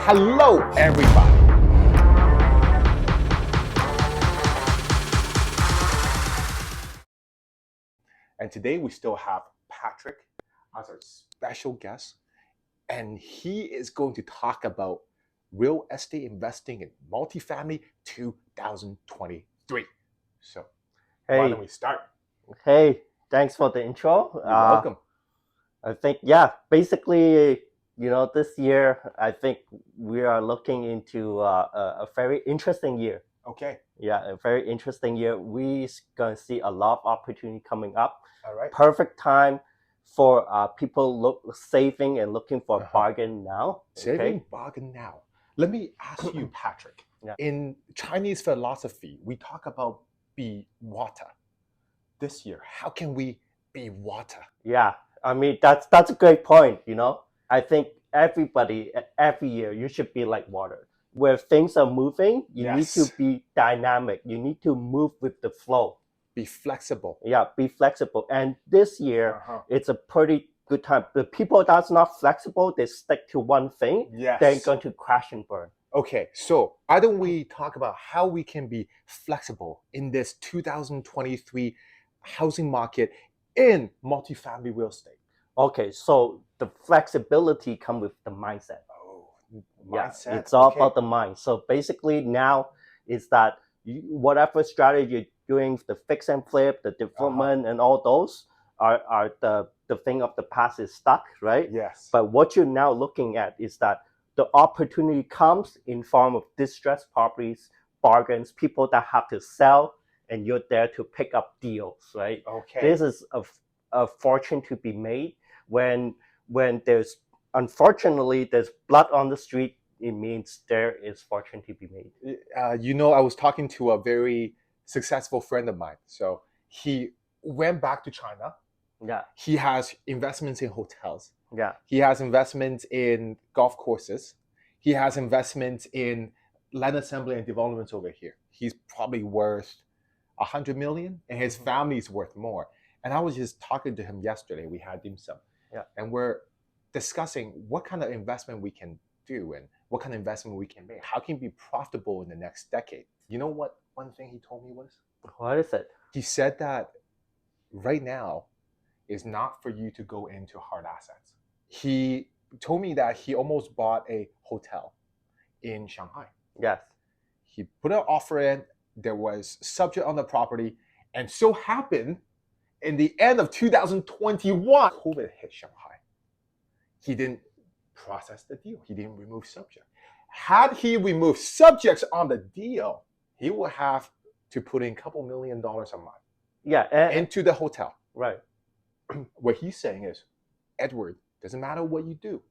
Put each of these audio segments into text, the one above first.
Hello, everybody. And today we still have Patrick as our special guest, and he is going to talk about real estate investing in multifamily 2023. So, why don't Hey, we start? hey, thanks for the intro. You're welcome. I think, basically, this year, I think we are looking into a very interesting year. Okay. Yeah, a very interesting year. We're going to see a lot of opportunity coming up. All right. Perfect time for people saving and looking for a bargain now. Saving bargain now. Let me ask you, Patrick. Yeah. In Chinese philosophy, we talk about be water. This year, how can we be water? Yeah, I mean that's a great point. I think everybody every year you should be like water. Where things are moving, you need to Yes. be dynamic. You need to move with the flow. Be flexible. Yeah, be flexible. And this year, it's a pretty good time. The people that's not flexible, they stick to one thing. Yes. They're going to crash and burn. Okay, so why don't we talk about how we can be flexible in this 2023 housing market in multifamily real estate? Okay, so the flexibility comes with the mindset. Oh, Yeah, mindset. it's all Okay. about the mind. So basically now is that whatever strategy you're doing, the fix and flip, the development and all those are the thing of the past is stuck, right? Yes. But what you're now looking at is that the opportunity comes in form of distressed properties, bargains, people that have to sell, and you're there to pick up deals, right? Okay. This is a fortune to be made when there's unfortunately there's blood on the street. It means there is fortune to be made. I was talking to a very successful friend of mine. So he went back to China. Yeah. He has investments in hotels. Yeah. He has investments in golf courses. He has investments in land assembly and developments over here. He's probably worth 100 million, and his family's worth more. And I was just talking to him yesterday. We had dim sum. Yeah. And we're discussing what kind of investment we can do and what kind of investment we can make. How can we be profitable in the next decade? You know what one thing he told me was? What is it? He said that right now is not for you to go into hard assets. He told me that he almost bought a hotel in Shanghai. Yes. He put an offer in, there was subject on the property, and so happened in the end of 2021, COVID hit Shanghai. He didn't process the deal. He didn't remove subject. Had he removed subjects on the deal, he would have to put in a couple $1 million a month. Yeah. Into the hotel. Right. What he's saying is, Edward, doesn't matter what you do,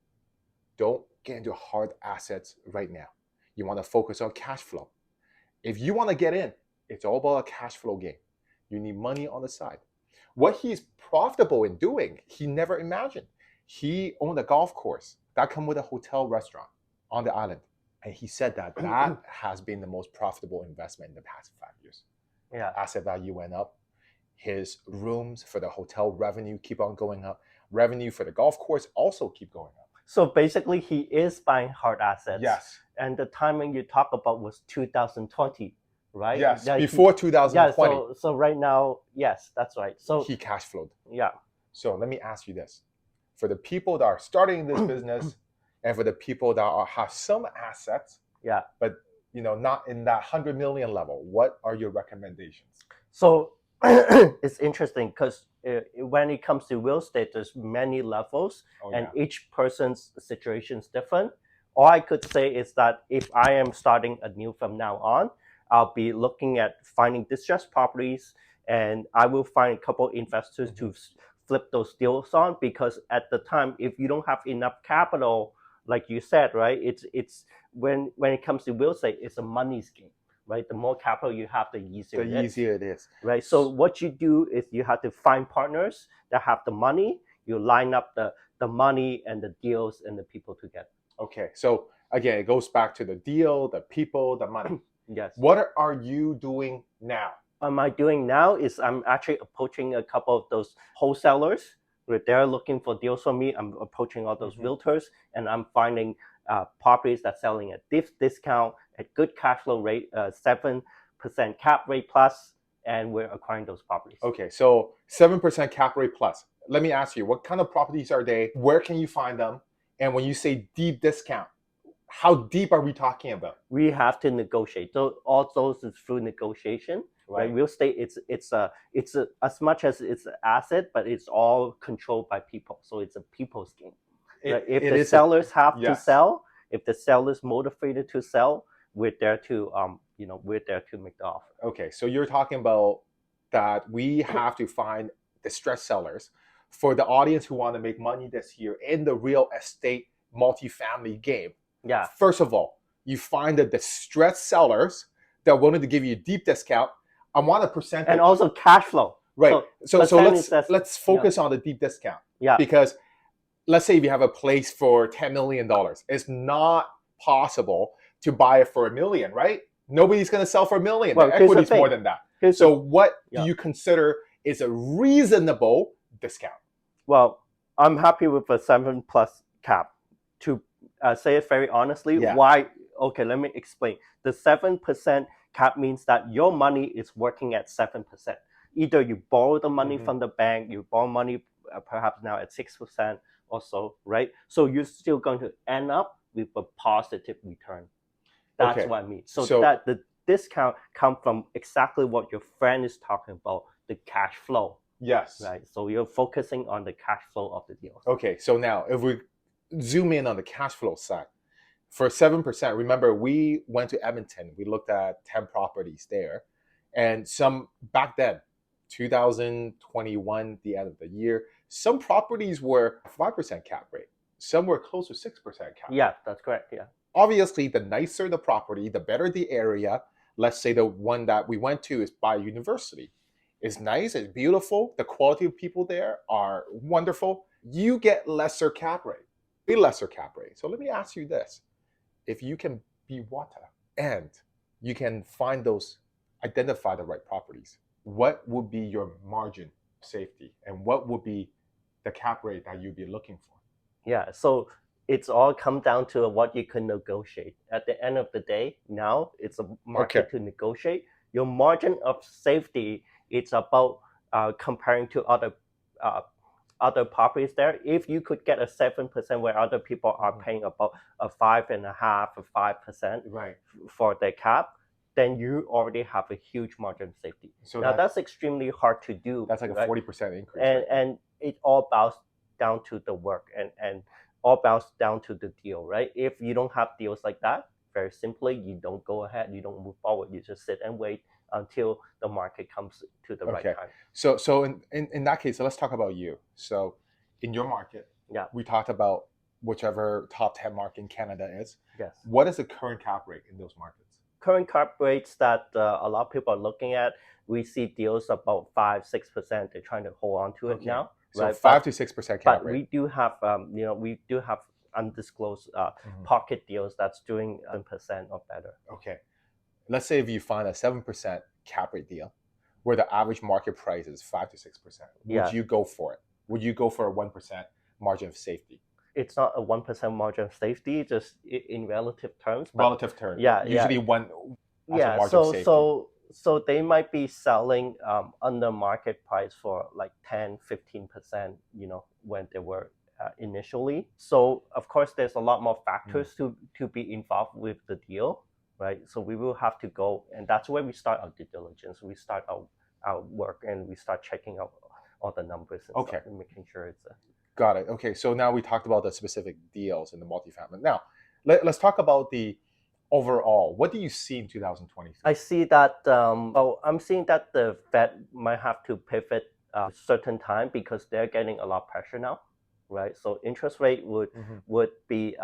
don't get into hard assets right now. You want to focus on cash flow. If you want to get in, it's all about a cash flow game. You need money on the side. What he's profitable in doing, he never imagined. He owned a golf course that come with a hotel restaurant on the island. And he said that has been the most profitable investment in the past 5 years. Yeah. Asset value went up. His rooms for the hotel revenue keep on going up. Revenue for the golf course also keep going up. So basically he is buying hard assets. Yes. And the timing you talk about was 2020, right? Yes, before 2020. Yeah, so right now, yes, that's right. So he cash flowed. Yeah. So let me ask you this. For the people that are starting this business and for the people that have some assets, yeah, but not in that 100 million level, what are your recommendations? So it's interesting because when it comes to real estate, there's many levels and each person's situation is different. All I could say is that if I am starting anew from now on, I'll be looking at finding distressed properties, and I will find a couple investors to flip those deals on, because at the time, if you don't have enough capital, like you said, right, it's when it comes to real estate, it's a money scheme. Right, the more capital you have, the easier it is. Right, so what you do is you have to find partners that have the money. You line up the money and the deals and the people together. Okay, so again, it goes back to the deal, the people, the money. Yes. What are you doing now? What am I doing now is I'm actually approaching a couple of those wholesalers. They're looking for deals from me. I'm approaching all those realtors, and I'm finding properties that's selling at deep discount at good cash flow rate, 7% cap rate plus, and we're acquiring those properties. Okay, so 7% cap rate plus. Let me ask you, what kind of properties are they? Where can you find them? And when you say deep discount, how deep are we talking about? We have to negotiate. So all those is through negotiation. Right. Real estate, it's as much as it's an asset, but it's all controlled by people. So it's a people's game. Right? If the sellers have to sell, if the seller's motivated to sell, we're there to we're there to make the offer. Okay, so you're talking about that we have to find distressed sellers for the audience who want to make money this year in the real estate multifamily game. Yeah. First of all, you find the distressed sellers that are willing to give you a deep discount. I want a percentage. And also cash flow. Right. So let's focus on the deep discount. Yeah. Because let's say if you have a place for $10 million, it's not possible to buy it for $1 million, right? Nobody's going to sell for $1 million. Well, the equity's more than that. So what do you consider is a reasonable discount? Well, I'm happy with a 7+ cap. To say it very honestly, why? Okay, let me explain. The 7% cap means that your money is working at 7%. Either you borrow the money from the bank, you borrow money perhaps now at 6% or so, right? So you're still going to end up with a positive return. That's what I mean. So that the discount comes from exactly what your friend is talking about, the cash flow. Yes. Right. So you're focusing on the cash flow of the deal. Okay. So now if we zoom in on the cash flow side, for 7%, remember we went to Edmonton. We looked at 10 properties there. And some back then, 2021, the end of the year, some properties were 5% cap rate. Some were close to 6% cap rate. Yeah, that's correct. Yeah. Obviously, the nicer the property, the better the area. Let's say the one that we went to is by university. It's nice, it's beautiful. The quality of people there are wonderful. You get lesser cap rate, a lesser cap rate. So let me ask you this. If you can be water and you can find those, identify the right properties, what would be your margin of safety and what would be the cap rate that you'd be looking for? Yeah, so it's all come down to what you can negotiate. At the end of the day, now it's a market to negotiate. Your margin of safety, it's about comparing to other properties there. If you could get a 7% where other people are paying about a 5.5% or 5% for their cap, then you already have a huge margin of safety. So now that's extremely hard to do. That's like a 40% increase. And it all boils down to the work and all boils down to the deal, right? If you don't have deals like that, very simply, you don't go ahead, you don't move forward, you just sit and wait until the market comes to the right time. So in that case, so let's talk about you. So in your market, we talked about whichever top 10 market in Canada is. Yes. What is the current cap rate in those markets? Current cap rates that a lot of people are looking at, we see deals about 5-6%. They're trying to hold on to it now. So 5 to 6% cap but rate. We do have undisclosed pocket deals that's doing 10% or better. Okay. Let's say if you find a 7% cap rate deal where the average market price is 5 to 6%, would you go for it? Would you go for a 1% margin of safety? It's not a 1% margin of safety, just in relative terms. Relative terms. Usually one as a margin of safety. So they might be selling under market price for like 10-15%, when they were initially. So of course there's a lot more factors to be involved with the deal, right? So we will have to go, and that's where we start our due diligence. We start our work and we start checking out all the numbers and stuff and making sure it's Got it. Okay, so now we talked about the specific deals in the multifamily. Now let's talk about the overall. What do you see in 2023? I see that I'm seeing that the Fed might have to pivot a certain time because they're getting a lot of pressure now, right? So interest rate would be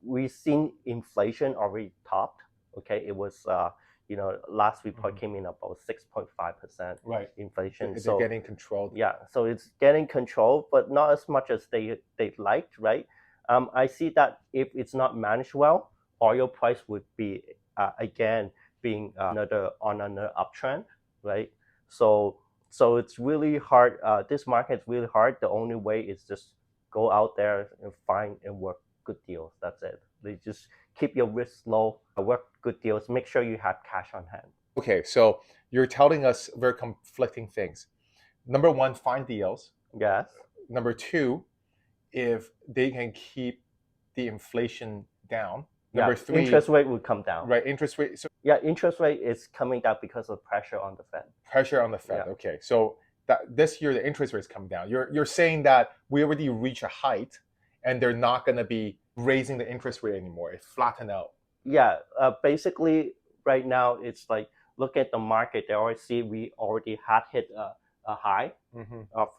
we've seen inflation already topped. Okay, it was last report came in about 6.5% inflation. Is it getting controlled? Yeah, so it's getting controlled, but not as much as they liked, right? I see that if it's not managed well, oil price would be again being another uptrend, right? So it's really hard. This market is really hard. The only way is just go out there and find and work good deals. That's it. They just keep your risk low, work good deals, make sure you have cash on hand. Okay, so you're telling us very conflicting things. Number one, find deals. Yes. Number two, if they can keep the inflation down. Number three, interest rate will come down. right? Interest rate. So Interest rate is coming down because of pressure on the Fed. pressure on the Fed. Yeah. Okay, so that this year the interest rates come down. You're saying that we already reach a height, and they're not going to be raising the interest rate anymore. It flattened out. Yeah. Basically, right now it's like look at the market. They already see we already had hit a high of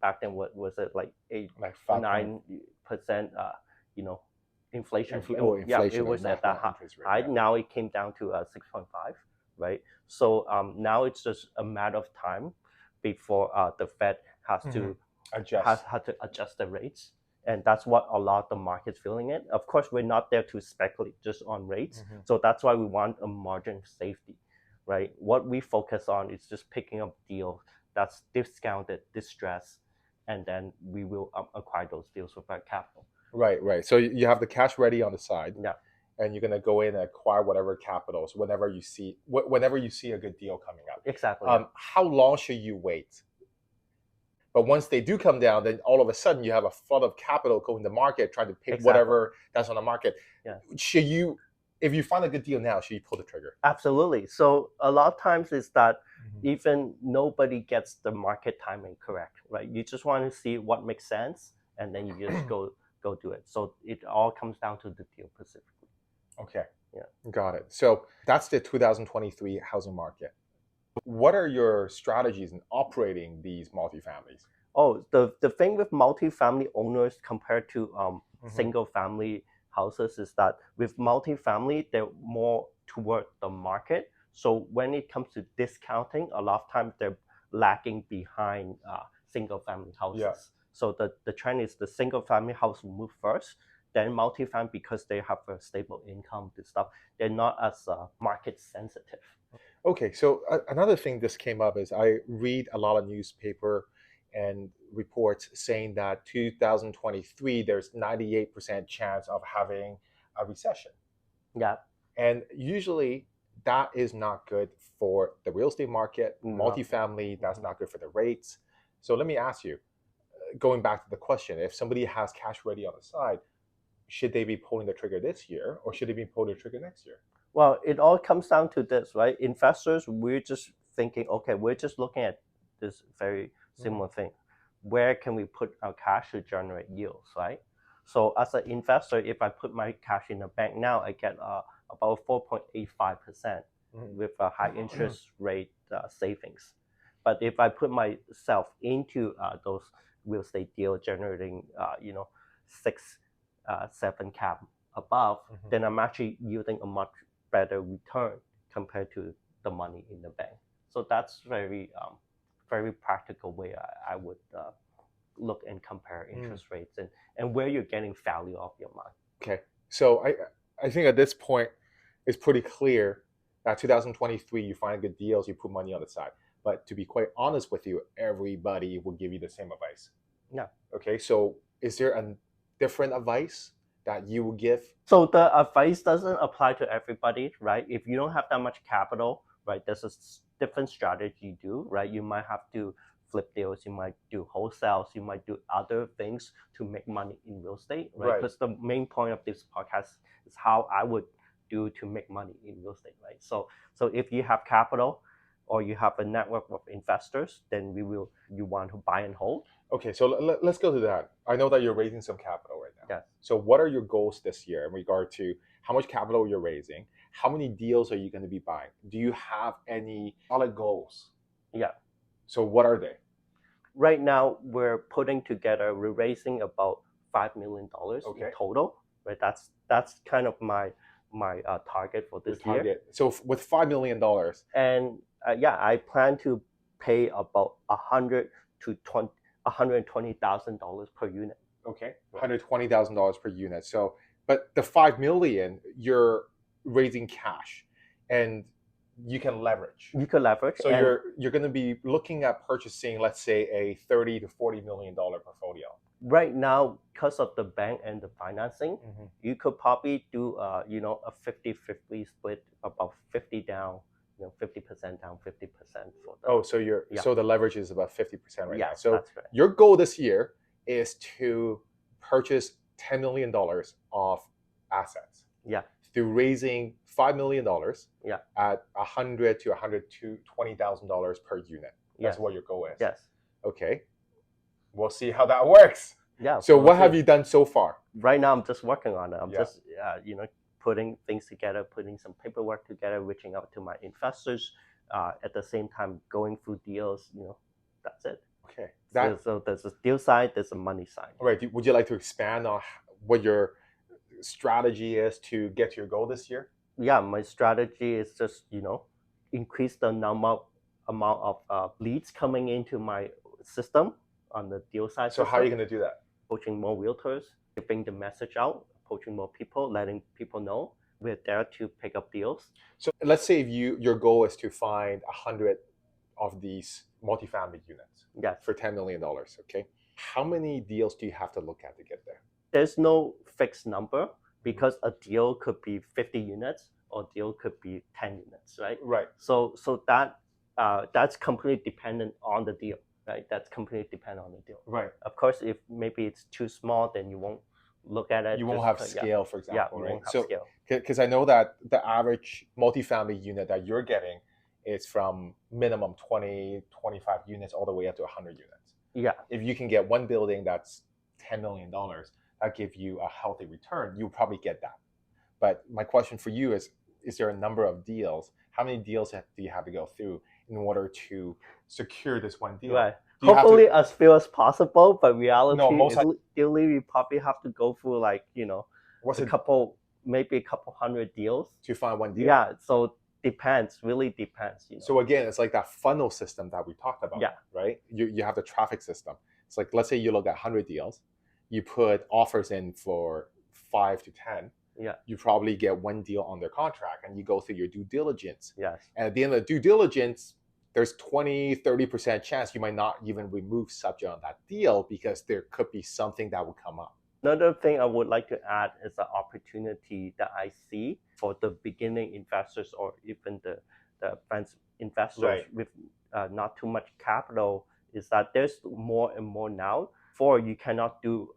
back then what was it like 9%, inflation. It was at that high. Now it came down to 6.5, right? So now it's just a matter of time before the Fed has to adjust the rates. And that's what a lot of the market's feeling it. Of course, we're not there to speculate just on rates. So that's why we want a margin of safety, right? What we focus on is just picking up deals that's discounted, distressed, and then we will acquire those deals with our capital. Right. So you have the cash ready on the side. Yeah. And you're gonna go in and acquire whatever capitals whenever you see a good deal coming up. Exactly. How long should you wait? But once they do come down, then all of a sudden you have a flood of capital going to the market trying to pick whatever that's on the market. Yeah. Should you, if you find a good deal now, should you pull the trigger? Absolutely. So a lot of times is that even nobody gets the market timing correct, right? You just want to see what makes sense, and then you just go do it. So it all comes down to the deal specifically. Okay. Yeah. Got it. So that's the 2023 housing market. What are your strategies in operating these multifamilies? Oh, the thing with multifamily owners compared to single family houses is that with multifamily, they're more toward the market. So when it comes to discounting, a lot of times they're lagging behind single family houses. Yeah. So the trend is the single family house will move first, then multifamily because they have a stable income and stuff. They're not as market sensitive. Okay, so another thing this came up is I read a lot of newspaper and reports saying that 2023 there's 98% chance of having a recession. Yeah. And usually that is not good for the real estate market, multifamily, that's not good for the rates. So let me ask you, going back to the question, if somebody has cash ready on the side, should they be pulling the trigger this year or should they be pulling the trigger next year? Well, it all comes down to this, right? Investors, we're just thinking, okay, we're just looking at this very similar thing. Where can we put our cash to generate yields, right? So as an investor, if I put my cash in the bank now, I get about 4.85% with a high interest rate savings. But if I put myself into those real estate deals generating, 6-7 cap above, then I'm actually yielding a much better return compared to the money in the bank. So that's very practical way I would look and compare interest rates and where you're getting value of your money. Okay, so I think at this point it's pretty clear that 2023 you find good deals, you put money on the side. But to be quite honest with you, everybody will give you the same advice. Yeah. Okay, so is there a different advice that you will give? So the advice doesn't apply to everybody, right? If you don't have that much capital, right, there's a different strategy you do, right? You might have to flip deals, you might do wholesales, you might do other things to make money in real estate, right? Because the main point of this podcast is how I would do to make money in real estate, right? So if you have capital or you have a network of investors, then you want to buy and hold. Okay, so let's go to that. I know that you're raising some capital right now. Yes. So what are your goals this year in regard to how much capital you're raising? How many deals are you going to be buying? Do you have any solid goals? Yeah. So what are they? Right now, we're raising about $5 million in total. Right, that's kind of my target for this year. So with $5 million. And I plan to pay about $120,000 per unit. Okay, $120,000 per unit. So, but the $5 million, you're raising cash, and you can leverage. So you're going to be looking at purchasing, let's say, a $30 to $40 million portfolio. Right now, because of the bank and the financing, Mhm. you could probably do a 50-50 split, about 50 down, 50% down, 50% for the. Oh, so you're Yeah. so the leverage is about 50% right now. Yes, So that's right. your goal this year is to purchase $10 million of assets Yeah, through raising $5 million yeah, at $100 to $120,000 per unit. That's yes, what your goal is. yes, Okay, we'll see how that works. yeah. So We'll what see. have you done so far? Right now, I'm just working on it. I'm Yeah. just putting things together, putting some paperwork together, reaching out to my investors. At the same time, going through deals. That's it. Okay. So there's a deal side, there's a money side. All right. Would you like to expand on what your strategy is to get to your goal this year? Yeah, my strategy is just increase the amount of leads coming into my system on the deal side So how are you system. going to do that? Approaching more realtors, giving the message out, approaching more people, letting people know we're there to pick up deals. So let's say if your goal is to find 100 of these multifamily units Yes, for $10 million. Okay. How many deals do you have to look at to get there? there's no fixed number because a deal could be 50 units or a deal could be 10 units, right? Right. So that's completely dependent on the deal, right? That's completely dependent on the deal. Right. Of course, if maybe it's too small, then you won't look at it. You won't have scale, for example, you right? won't have So scale. because I know that the average multifamily unit that you're getting is from minimum 20, 25 units all the way up to 100 units. Yeah, If you can get one building that's $10 million, that give you a healthy return, you'll probably get that. But my question for you is there a number of deals? How many deals do you have to go through in order to secure this one deal? right. Do you have to- Hopefully as few as possible, but reality No, most is ideally we probably have to go through like what's a it maybe a couple hundred deals. to find one deal? Yeah, so depends, really depends. So again, it's like that funnel system that we talked about, Yeah. right? You have the traffic system. It's like, let's say you look at 100 deals, you put offers in for 5 to 10. Yeah. You probably get one deal under contract and you go through your due diligence. Yes. And at the end of the due diligence, there's 20-30% chance you might not even remove subject on that deal because there could be something that would come up. Another thing I would like to add is the opportunity that I see for the beginning investors or even the advanced investors Right. with not too much capital is that there's more and more now. For you cannot do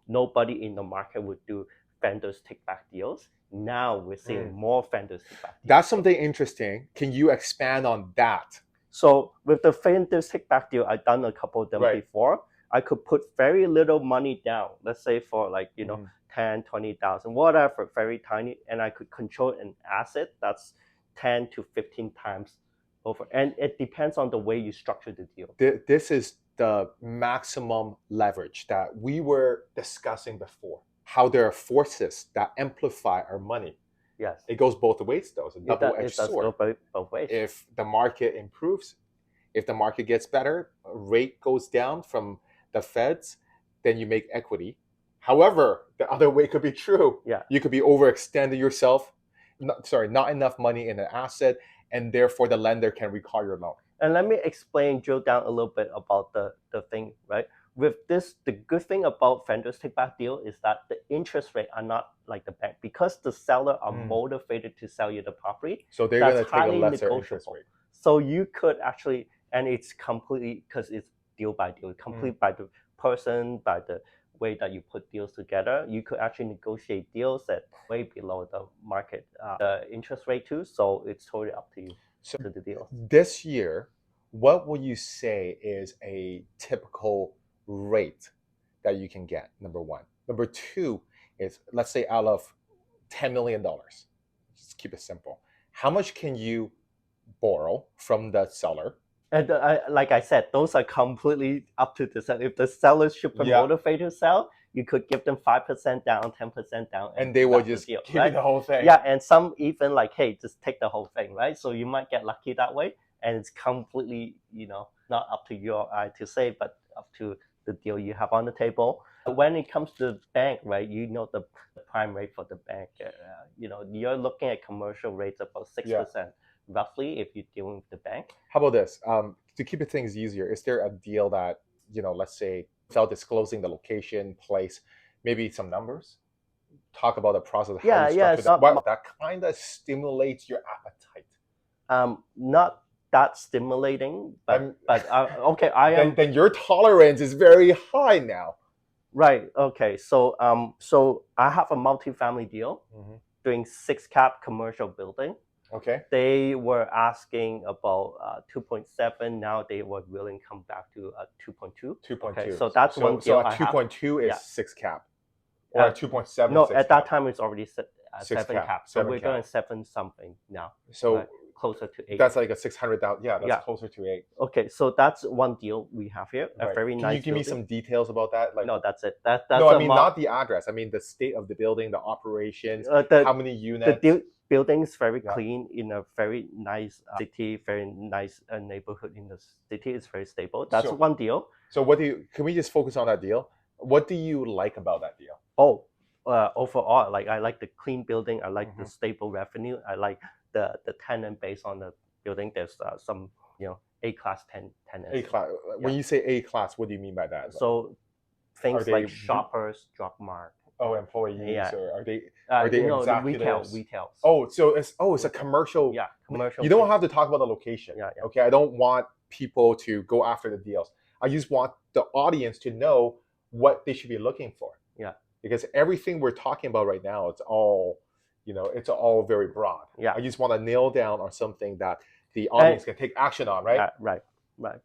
nobody in the market would do vendors take back deals. Now we're seeing more vendors take back deals. That's something interesting. Can you expand on that? So with the vendors take back deal, I've done a couple of them Right. before. I could put very little money down, let's say for like 10, 20,000, whatever, very tiny, and I could control an asset that's 10 to 15 times over. And it depends on the way you structure the deal. This is the maximum leverage that we were discussing before. How there are forces that amplify our money. Yes. It goes both ways, though. It's a double-edged It does sword. go both ways. If the market improves, if the market gets better, rate goes down from the feds, then you make equity. However, the other way could be true. Yeah. You could be overextending yourself, not enough money in an asset, and therefore the lender can recall your loan. And let me drill down a little bit about the thing, right? With this, the good thing about vendors take back deal is that the interest rate are not like the bank because the seller are motivated to sell you the property. So they're going to That's take a highly lesser interest negotiable. rate. So you could actually, and it's completely because it's deal by deal, complete by the person, by the way that you put deals together. You could actually negotiate deals that way below the market the interest rate too. So it's totally up to you to the deal. This year, what would you say is a typical rate that you can get? Number one. Number two is, let's say out of $10 million, just keep it simple. How much can you borrow from the seller? And like I said, those are completely up to the seller. If the seller is super motivated to sell, you could give them 5% down, 10% down, and they will just give you the whole thing. Yeah, and some even like, hey, just take the whole thing, right? So you might get lucky that way, and it's completely, not up to your eye to say, but up to the deal you have on the table. When it comes to the bank, right, the prime rate for the bank, you're looking at commercial rates about 6%. Roughly, if you're dealing with the bank. How about this? To keep things easier, is there a deal that, let's say without disclosing the location, place, maybe some numbers. Talk about the process, how Yeah, you yeah, structure it's that. not Well, that kind of stimulates your appetite. not that stimulating, I'm, but okay, I am then your tolerance is very high now. right. Okay, so I have a multi-family deal doing 6-cap commercial building. Okay. They were asking about 2.7. Now they were willing to come back to 2.2. 2.2. Okay, so that's one So deal a I have. 2.2 is Yeah. 6 cap, or a 2.7. No, 6 at cap. that time it's already 6 7 cap. cap. So 7 we're cap. doing 7 something now. So right? Closer to 8. that's like a 600,000. Yeah, that's Yeah. closer to 8. Okay, so that's one deal we have here. A Right. very nice. Can you give me some details about that? Like, no, that's it. That's no, I mean not the address. I mean the state of the building, the operations, how many units. The building is very clean in a very nice city, very nice neighborhood in the city. It's very stable. That's one deal. So what do you? Can we just focus on that deal? What do you like about that deal? Oh, overall, like I like the clean building. I like the stable revenue. I like the tenant base on the building. There's some A-class tenants. A-class. When you say A-class, what do you mean by that? So things like Shoppers, Drug Mart. Oh, employees, or are they executives? Retail. Oh, so it's a commercial. Yeah, commercial. You don't have to talk about the location. Yeah. Okay, I don't want people to go after the deals. I just want the audience to know what they should be looking for. Yeah. Because everything we're talking about right now, it's all very broad. Yeah. I just want to nail down on something that the audience can take action on, right? Right.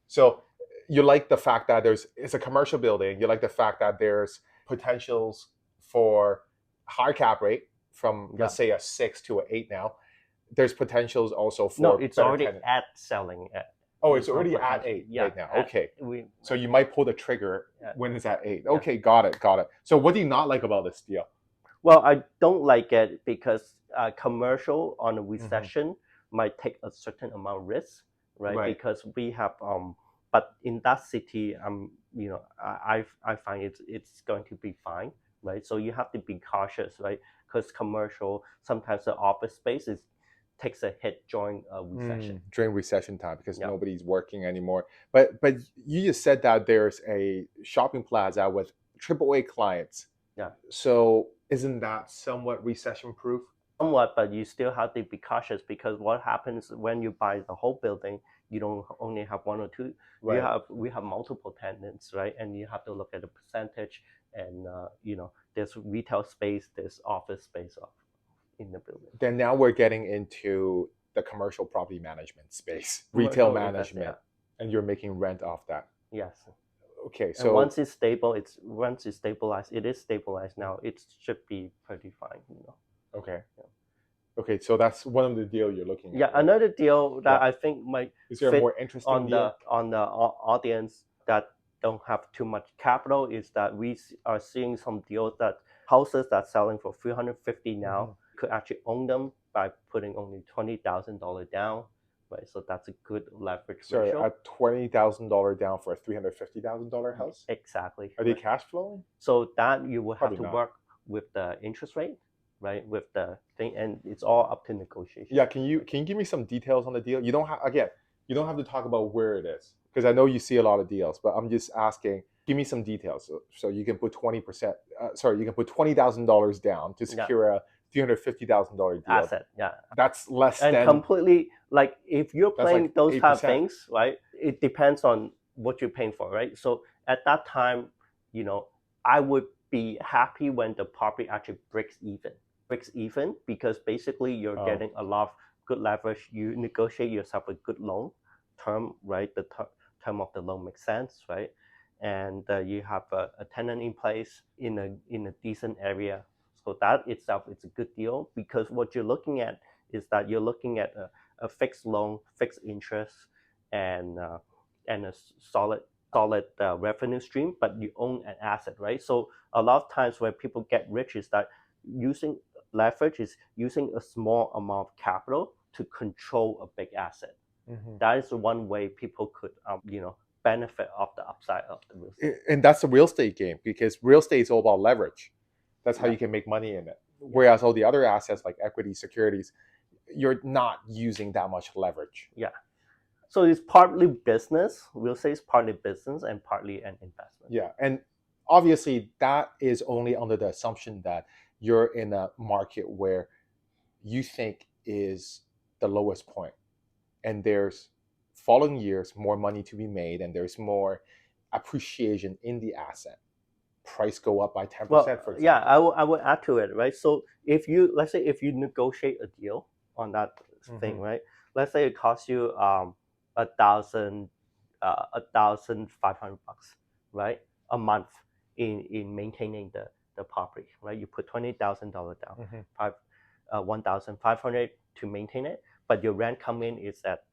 So you like the fact that it's a commercial building. You like the fact that there's potentials for high cap rate from let's say a 6 to an 8 now. There's potentials also for it's already at selling. It's already at 8 right now. Okay. So you might pull the trigger when it's at 8. Okay, got it. So what do you not like about this deal? Well, I don't like it because commercial on a recession might take a certain amount of risk, right? Because we have but in that city, I find it's going to be fine, right? So you have to be cautious, right? Because commercial, sometimes the office space takes a hit during a recession. During recession time, because nobody's working anymore. But you just said that there's a shopping plaza with AAA clients. Yeah. So isn't that somewhat recession proof? Somewhat, but you still have to be cautious because what happens when you buy the whole building, you don't only have one or two. Right. We have multiple tenants, right? And you have to look at the percentage, and there's retail space, there's office space in the building. Then now we're getting into the commercial property management space, retail management, and you're making rent off that. Yes. Okay, so and once it's stable, it is stabilized now. It should be pretty fine, Okay. Yeah. Okay, so that's one of the deals you're looking at. Yeah, right? Another deal that I think might is there a more interesting deal on the audience that don't have too much capital is that we are seeing some deals that houses that selling for $350 now could actually own them by putting only $20,000 down. Right, so that's a good leverage ratio. A $20,000 down for a $350,000 house. Exactly. Are they cash flowing? So that you will have to work with the interest rate, right? With the thing, and it's all up to negotiation. Yeah, can you give me some details on the deal? You don't have to talk about where it is because I know you see a lot of deals, but I'm just asking. Give me some details. So you can put 20%. You can put $20,000 down to secure a $350,000 deal. Asset. Yeah, that's less than completely. Like if you're playing those type of things, right? It depends on what you're paying for, right? So at that time, I would be happy when the property actually breaks even because basically you're getting a lot of good leverage. You negotiate yourself a good loan term, right? The term of the loan makes sense, right? And you have a tenant in place in a decent area. So that itself is a good deal because what you're looking at is that you're looking at a fixed loan, fixed interest, and a solid revenue stream, but you own an asset, right? So a lot of times where people get rich is that using leverage is using a small amount of capital to control a big asset. That is one way people could, benefit off the upside of the real estate. And that's the real estate game because real estate is all about leverage. That's how you can make money in it. Whereas all the other assets like equity, securities, you're not using that much leverage. Yeah. So it's partly business. We'll say it's partly business and partly an investment. Yeah, and obviously that is only under the assumption that you're in a market where you think is the lowest point, and there's following years more money to be made, and there's more appreciation in the asset. Price go up by 10%, Well, for example. yeah, I will add to it, right? So if you, let's say if you negotiate a deal on that thing, right? Let's say it costs you a thousand $1,500, right, a month in maintaining the property, right? You put $20,000 down, 1,500 to maintain it, but your rent come in is at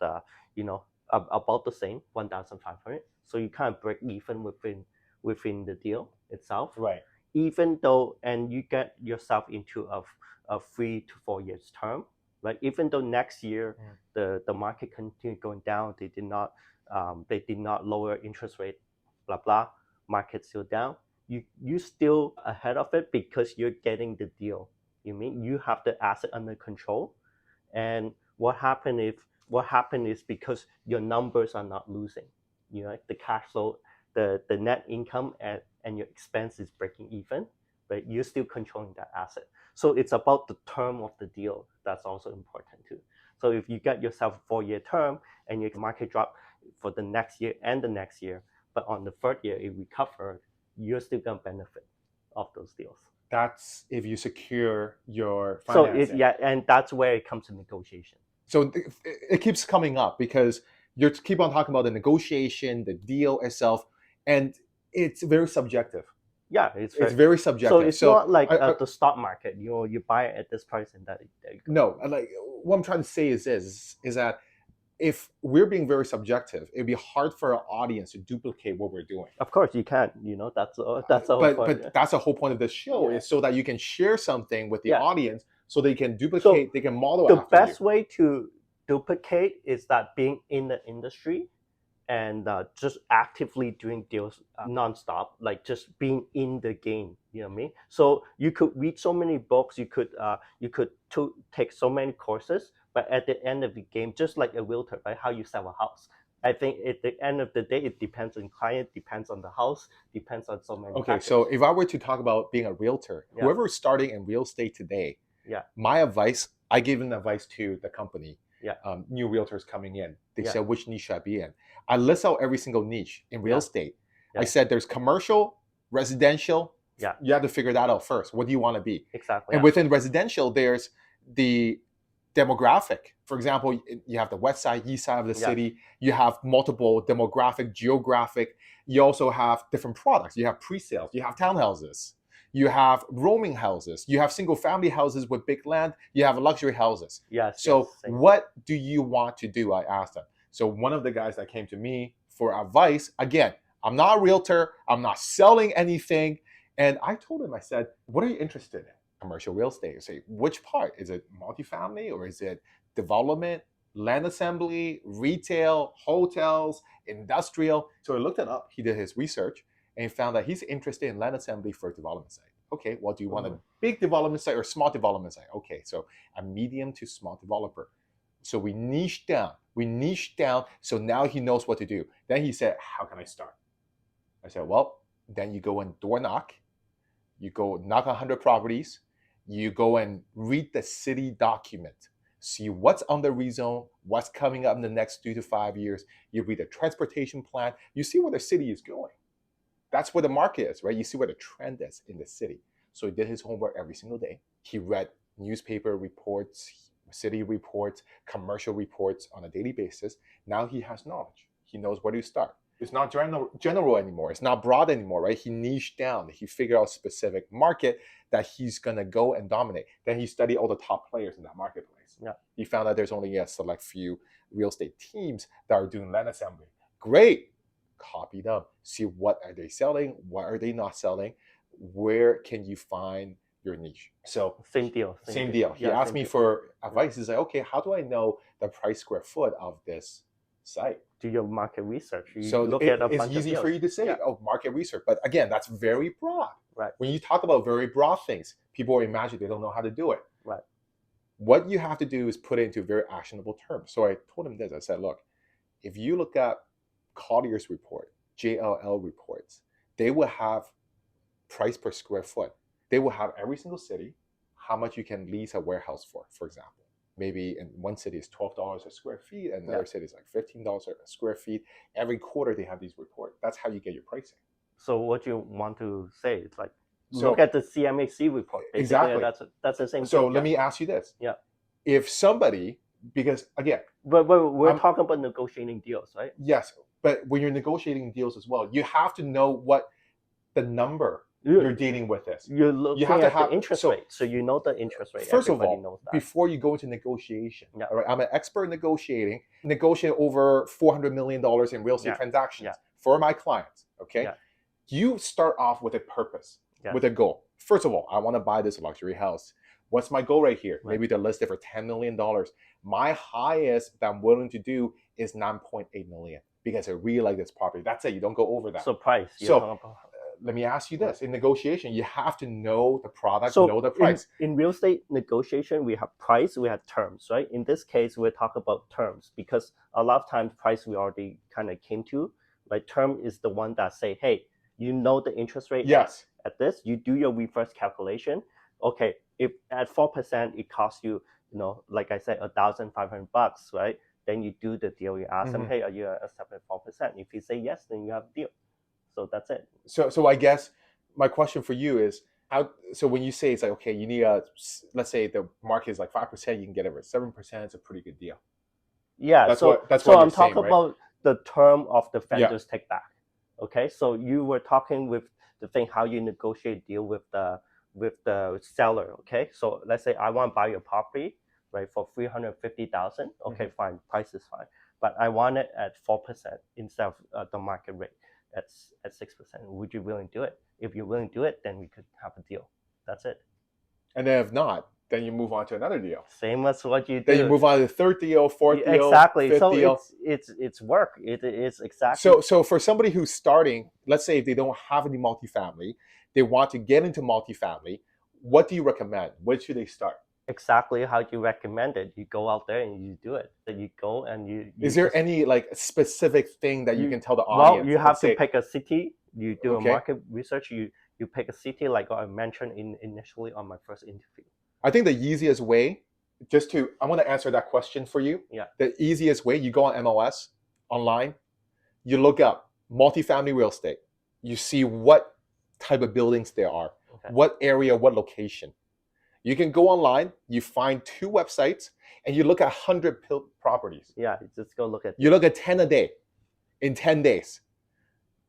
about the same, 1,500. So you kind of break even within the deal itself. Right. Even though, and you get yourself into a 3 to 4 years term, right? Even though next year the market continued going down, they did not lower interest rate, blah blah. Market still down. You still ahead of it because you're getting the deal. You mean you have the asset under control, and what happened is because your numbers are not losing. The cash flow, the net income and your expense is breaking even, but you're still controlling that asset. So it's about the term of the deal that's also important too. So if you get yourself a 4-year term and your market drop for the next year and the next year, but on the third year it recovered, you're still gonna benefit of those deals. That's if you secure your So financing. and that's where it comes to negotiation. So it keeps coming up because you keep on talking about the negotiation, the deal itself, and it's very subjective. Yeah, it's very subjective. So it's not like the stock market. You buy it at this price and that. No, like what I'm trying to say is this: is that if we're being very subjective, it'd be hard for our audience to duplicate what we're doing. Of course, you can. That's the whole point. But that's the whole point of this show, is so that you can share something with the audience, so they can duplicate, they can model. The best way to duplicate is that being in the industry and just actively doing deals nonstop, like just being in the game. You know what I mean? So you could read so many books, you could take so many courses, but at the end of the game, just like a realtor, right? How you sell a house. I think at the end of the day, it depends on client, depends on the house, depends on so many factors. So if I were to talk about being a realtor, whoever is starting in real estate today, my advice, I give an advice to the company. New realtors coming in, they said, which niche should I be in? I list out every single niche in real estate. I said there's commercial, residential. You have to figure that out first. What do you want to be? Exactly. And within residential, there's the demographic. For example, you have the west side, east side of the city. You have multiple demographic, geographic. You also have different products. You have pre-sales. You have townhouses. You have roaming houses. You have single family houses with big land. You have luxury houses. So what do you want to do? I asked them. So one of the guys that came to me for advice, again, I'm not a realtor. I'm not selling anything. And I told him, I said, what are you interested in? Commercial real estate. I say, which part? Is it multifamily, or is it development, land assembly, retail, hotels, industrial? So I looked it up. He did his research and found that he's interested in land assembly for a development site. Okay, well, do you want a big development site or small development site? Okay, so a medium to small developer. So we niched down. So now he knows what to do. Then he said, how can I start? I said, well, then you go and door knock. You go knock 100 properties. You go and read the city document. See what's on the rezone, what's coming up in the next 3 to 5 years. You read the transportation plan. You see where the city is going. That's where the market is, right? You see where the trend is in the city. So he did his homework every single day. He read newspaper reports, city reports, commercial reports on a daily basis. Now he has knowledge. He knows where to start. It's not general anymore. It's not broad anymore, right? He niched down. He figured out a specific market that he's going to go and dominate. Then he studied all the top players in that marketplace. He found that there's only a select few real estate teams that are doing land assembly. Great. Copy them. See what are they selling? What are they not selling? Where can you find your niche? So same deal. He asked me for advice. He's like, okay, how do I know the price square foot of this site? Do your market research. It's easy for you to say, market research. But again, that's very broad. Right. When you talk about very broad things, people imagine they don't know how to do it. Right. What you have to do is put it into very actionable terms. So I told him this. I said, look, if you look at Collier's report, JLL reports, they will have price per square foot. They will have every single city, how much you can lease a warehouse for example. Maybe in one city is $12 a square feet, and another city is like $15 a square feet. Every quarter they have these reports. That's how you get your pricing. So what you want to say is like, look at the CMHC report. Basically, exactly. That's the same So thing. let me ask you this. Yeah. If somebody, because again, but we're talking about negotiating deals, right? Yes, but when you're negotiating deals as well, you have to know what the number you're dealing with is. You're looking at the interest rate, so you know the interest rate. First of Everybody all, knows that. Before you go into negotiation, all right, I'm an expert in negotiate over $400 million in real estate transactions for my clients, okay? You start off with a purpose, with a goal. First of all, I want to buy this luxury house. What's my goal right here? Maybe to list it for $10 million. My highest that I'm willing to do is $9.8 million because I really like this property. That's it. You don't go over that. So price. Let me ask you this. In negotiation, you have to know the product, know the price. In real estate negotiation, we have price, we have terms, right? In this case, we're talking about terms because a lot of times price we already kind of came to. Like term is the one that say, hey, you know the interest rate at this, you do your reverse calculation. Okay, if at 4% it costs you, like I said, $1,500, right? Then you do the deal. You ask them, hey, are you accepting 4%? If you say yes, then you have a deal. So that's it. So I guess my question for you is how. So when you say it's like, okay, you need let's say the market is like 5%, you can get it for 7%. It's a pretty good deal. Yeah. That's what I'm talking about the term of the vendor's take back. Okay. So you were talking with the thing how you negotiate deal with the seller. Okay. So let's say I want to buy your property, right, for $350,000. Okay, fine, price is fine, but I want it at 4% instead of the market rate. At 6%. Would you willing to do it? If you're willing to do it, then we could have a deal. That's it. And then if not, then you move on to another deal. Same as what you do. Then you move on to the third deal, fourth deal, exactly. fifth deal. It's work. It's exactly. So for somebody who's starting, let's say if they don't have any multifamily, they want to get into multifamily, what do you recommend? Where should they start? Exactly how you recommend it. You go out there and you do it. Then you go and you is there any like specific thing that you can tell the audience? Well, you have to pick a city. You do a market research. You pick a city like I mentioned initially on my first interview. I think the easiest way, I want to answer that question for you. Yeah. The easiest way, you go on MLS online, you look up multifamily real estate. You see what type of buildings there are, what area, what location. You can go online, you find 2 websites, and you look at 100 properties. Yeah, just go look at. You look at 10 a day, in 10 days.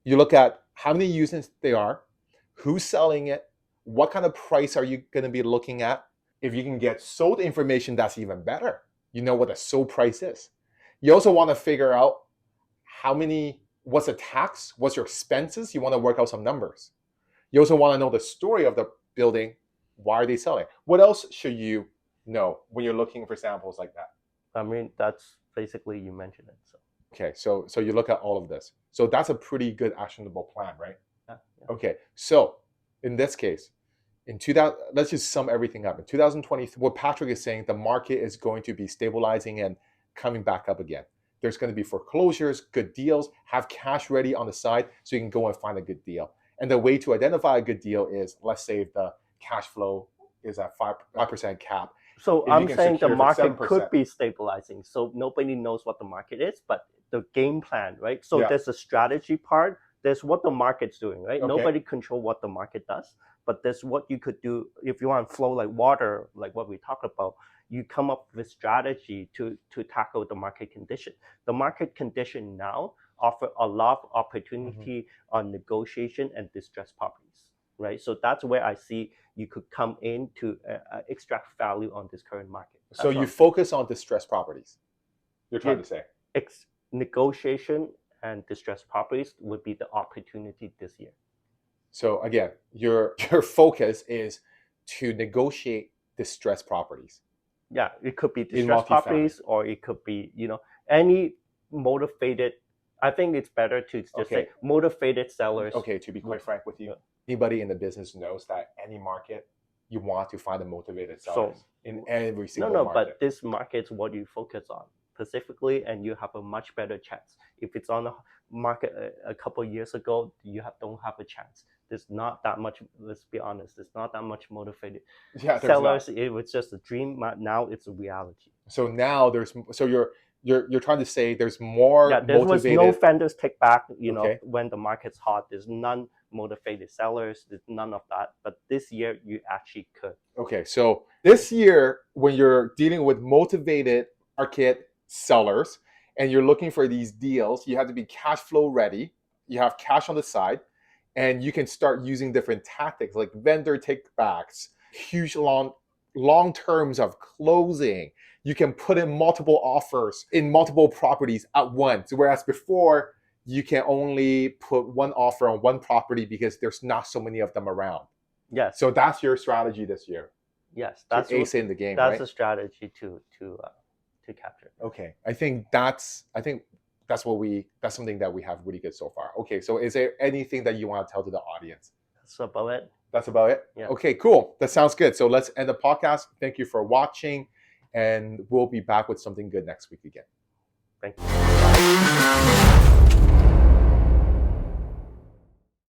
You look at how many units there are, who's selling it, what kind of price are you going to be looking at. If you can get sold information, that's even better. You know what the sold price is. You also want to figure out what's the tax, what's your expenses. You want to work out some numbers. You also want to know the story of the building. Why are they selling? What else should you know when you're looking for samples like that? I mean, that's basically you mentioned it. So. Okay, so you look at all of this. So that's a pretty good actionable plan, right? Yeah. Okay, so in this case, let's just sum everything up. In 2023, what Patrick is saying, the market is going to be stabilizing and coming back up again. There's going to be foreclosures, good deals, have cash ready on the side so you can go and find a good deal. And the way to identify a good deal is, let's say the cash flow is at 5% cap. So I'm saying the market could be stabilizing. So nobody knows what the market is, but the game plan, right? So there's a strategy part. There's what the market's doing, right? Okay. Nobody control what the market does, but there's what you could do if you want to flow like water, like what we talked about. You come up with strategy to tackle the market condition. The market condition now offer a lot of opportunity on negotiation and distressed properties, right? So that's where I see you could come in to extract value on this current market. So you focus on distressed properties, you're trying to say? Negotiation and distressed properties would be the opportunity this year. So again, your focus is to negotiate distressed properties. Yeah, it could be distressed properties, or it could be, any motivated. I think it's better to just say motivated sellers. Okay, to be quite frank with you, anybody in the business knows that any market, you want to find the motivated sellers in every single market. But this market is what you focus on. specifically, and you have a much better chance. If it's on the market a couple of years ago, you don't have a chance. There's not that much. Let's be honest. There's not that much motivated sellers. It was just a dream. Now it's a reality. So now you're trying to say there's more there motivated. was no vendors take back. When the market's hot, there's none motivated sellers. There's none of that. But this year you actually could. Okay, so this year when you're dealing with motivated market sellers and you're looking for these deals, you have to be cash flow ready. You have cash on the side, and you can start using different tactics like vendor takebacks, huge long terms of closing. You can put in multiple offers in multiple properties at once, whereas before you can only put one offer on one property because there's not so many of them around. Yes. So that's your strategy this year. Yes, that's ace in the game. That's right? a strategy to capture. Okay, I think that's something that we have really good so far. Okay, so is there anything that you want to tell to the audience? That's about it. That's about it? Yeah. Okay, cool. That sounds good. So let's end the podcast. Thank you for watching, and we'll be back with something good next week again. Thank you.